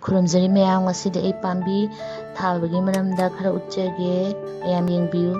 ꯈꯨꯔꯨꯝꯖꯔꯤ ꯃꯌꯥꯝ, ꯉꯁꯤꯗꯤ ꯑꯩ ꯄꯥꯝꯕꯤ ꯊꯥꯕꯒꯤ ꯃꯔꯝꯗ ꯈꯔ ꯎꯠꯆꯒꯦ, ꯃꯌꯥꯝ ꯌꯦꯡꯕꯤꯌꯨ꯫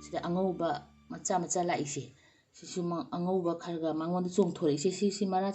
ꯁꯤꯗ ꯑꯉꯧꯕ ꯃꯆꯥ ꯃꯆꯥ ꯂꯥꯛꯏꯁꯦ, ꯁꯤꯁꯨ ꯑꯉꯧꯕ ꯈꯔꯒ ꯃꯉꯣꯟꯗ ꯆꯣꯡꯊꯣꯔꯛꯏꯁꯦ, ꯁꯤ ꯃꯔꯥ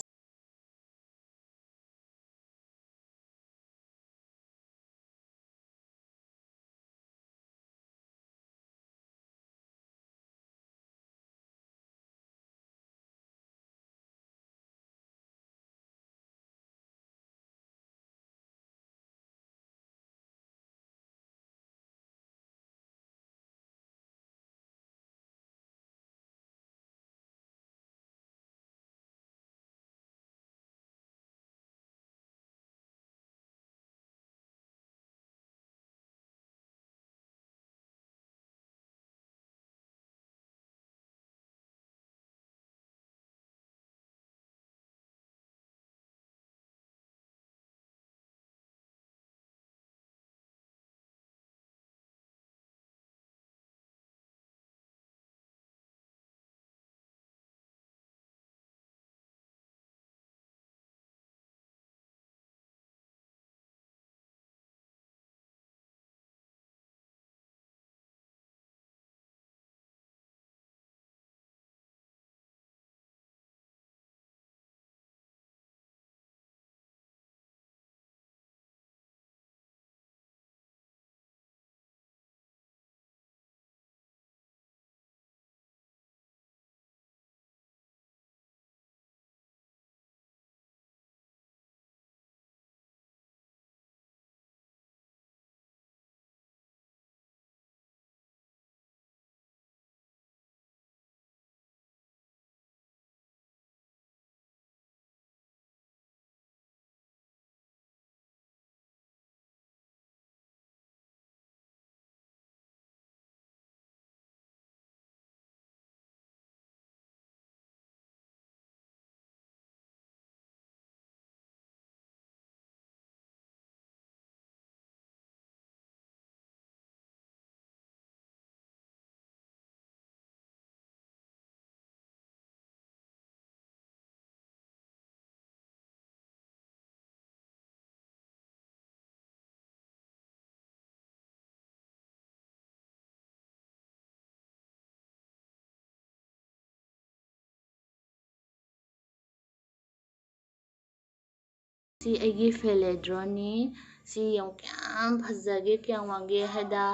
ꯁꯤ ꯑꯩꯒꯤ ꯐꯦꯂꯦꯗ꯭ꯔꯣꯟꯅꯤ ꯁꯤ ꯌꯦꯡꯉꯨ ꯀꯌꯥꯝ ꯐꯖꯒꯦ ꯀꯌꯥꯝ ꯋꯥꯡꯒꯦ ꯍꯥꯏꯗ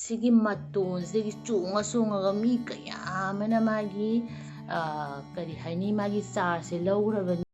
ꯁꯤꯒꯤ ꯃꯇꯣꯟꯁꯤꯗꯒꯤ ꯆꯣꯡꯉ ꯆꯣꯡꯉꯒ ꯃꯤ ꯀꯌꯥ ꯑꯃꯅ ꯃꯥꯒꯤ ꯀꯔꯤ ꯍꯥꯏꯅꯤ ꯃꯥꯒꯤ ꯆꯥꯔꯖꯁꯦ ꯂꯧꯈ꯭ꯔꯕꯅꯤ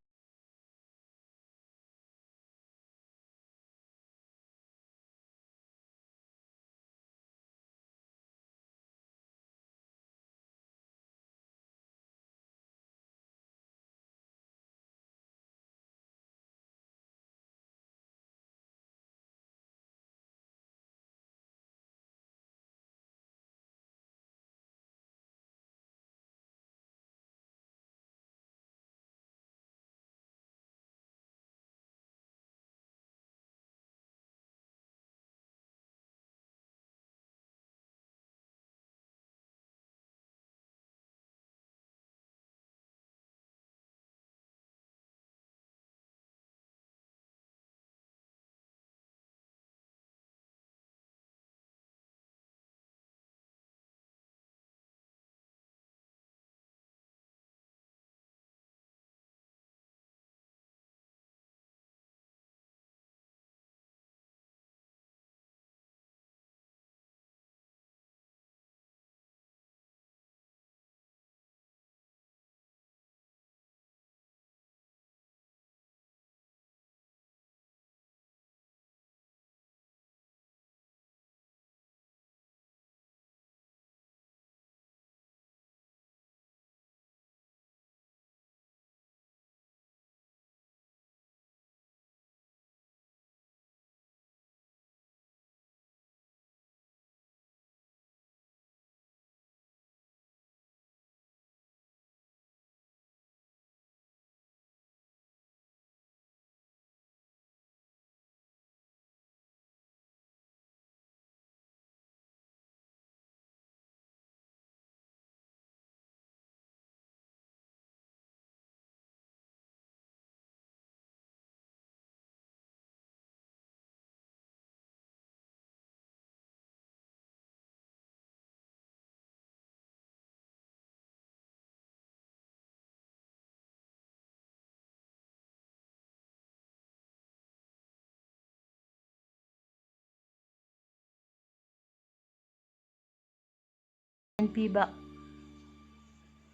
ꯄꯤꯕ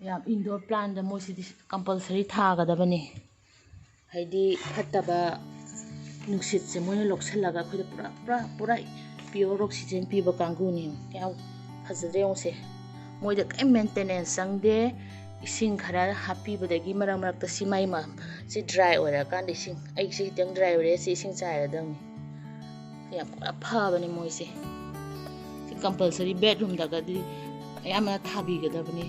ꯌꯥꯝ ꯏꯟꯗꯣꯔ ꯄ꯭ꯂꯥꯟꯗ ꯃꯣꯏꯁꯤꯗꯤ ꯀꯝꯄꯜꯁꯔꯤ ꯊꯥꯒꯗꯕꯅꯤ ꯍꯥꯏꯗꯤ ꯐꯠꯇꯕ ꯅꯨꯡꯁꯤꯠꯁꯦ ꯃꯣꯏꯅ ꯂꯧꯁꯤꯜꯂꯒ ꯑꯩꯈꯣꯏꯗ ꯄꯨꯔꯥ ꯄꯤꯌꯣꯔ ꯑꯣꯛꯁꯤꯖꯦꯟ ꯄꯤꯕ ꯀꯥꯡꯕꯨꯅꯤ ꯀꯌꯥꯝ ꯐꯖꯗ꯭ꯔꯦ ꯌꯦꯡꯉꯨꯁꯦ ꯃꯣꯏꯗ ꯀꯔꯤꯝ ꯃꯦꯟꯇꯦꯅꯦꯟꯁ ꯆꯪꯗꯦ ꯏꯁꯤꯡ ꯈꯔ ꯍꯥꯞꯄꯤꯕꯗꯒꯤ ꯃꯔꯛ ꯃꯔꯛꯇ ꯁꯤ ꯗ꯭ꯔꯥꯏ ꯑꯣꯏꯔꯀꯥꯟꯗ ꯏꯁꯤꯡ ꯑꯩꯁꯦ ꯈꯤꯇꯪ ꯗ꯭ꯔꯥꯏ ꯑꯣꯏꯔꯦ ꯁꯤ ꯏꯁꯤꯡ ꯆꯥꯏꯔꯗꯕꯅꯤ ꯌꯥꯝ ꯄꯨꯔꯥ ꯐꯕꯅꯤ ꯃꯣꯏꯁꯦ ꯁꯤ ꯀꯝꯄꯜꯁꯔꯤ ꯕꯦꯠꯔꯨꯝꯗꯒꯗꯤ ꯑꯌꯥꯝꯕꯅ ꯊꯥꯕꯤꯒꯗꯕꯅꯤ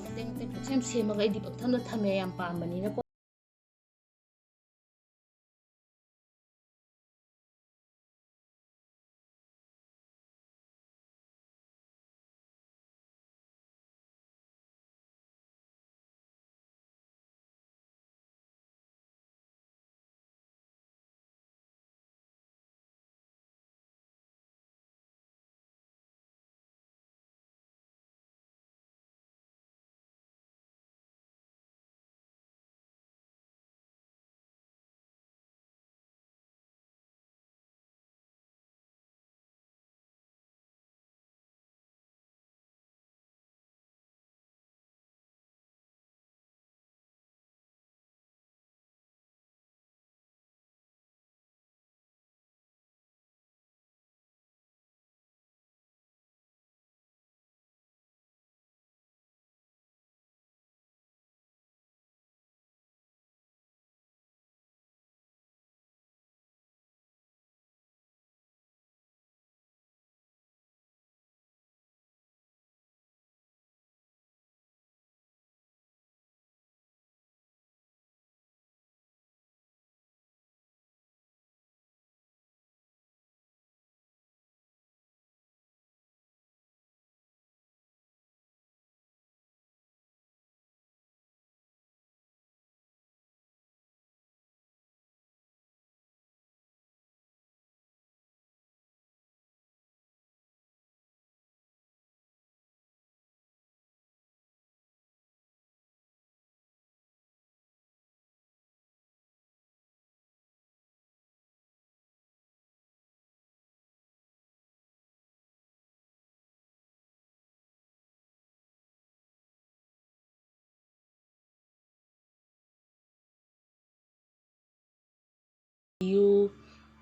ꯃꯇꯦꯛ ꯃꯇꯦꯛ ꯄꯛꯁꯦꯝ ꯁꯦꯝꯃꯒ ꯑꯩꯗꯤ ꯄꯛꯊꯝꯗ ꯊꯝꯃꯦ ꯌꯥꯝ ꯄꯥꯝꯕꯅꯤꯅꯀꯣ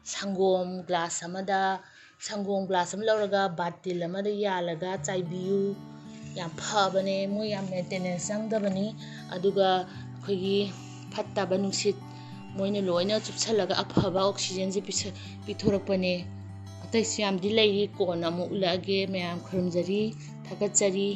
ꯁꯪꯒꯣꯝ ꯒ꯭ꯂꯥꯁ ꯑꯃꯗ ꯁꯪꯒꯣꯝ ꯒ꯭ꯂꯥꯁ ꯑꯃ ꯂꯧꯔꯒ ꯕꯥꯇꯤꯜ ꯑꯃꯗ ꯌꯥꯜꯂꯒ ꯆꯥꯏꯕꯤꯌꯨ ꯌꯥꯝ ꯐꯕꯅꯦ ꯃꯣꯏ ꯌꯥꯝ ꯃꯦꯟꯇꯦꯅꯦꯟꯁ ꯆꯪꯗꯕꯅꯤ ꯑꯗꯨꯒ ꯑꯩꯈꯣꯏꯒꯤ ꯐꯠꯇꯕ ꯅꯨꯡꯁꯤꯠ ꯃꯣꯏꯅ ꯂꯣꯏꯅ ꯆꯨꯞꯁꯜꯂꯒ ꯑꯐꯕ ꯑꯣꯛꯁꯤꯖꯦꯟꯁꯦ ꯄꯤꯊꯣꯔꯛꯄꯅꯦ ꯑꯇꯩꯁꯨ ꯌꯥꯝꯗꯤ ꯂꯩꯔꯤ ꯀꯣꯟꯅ ꯑꯃꯨꯛ ꯎꯠꯂꯛꯑꯒꯦ ꯃꯌꯥꯝ ꯈꯨꯔꯨꯝꯖꯔꯤ ꯊꯥꯒꯠꯆꯔꯤ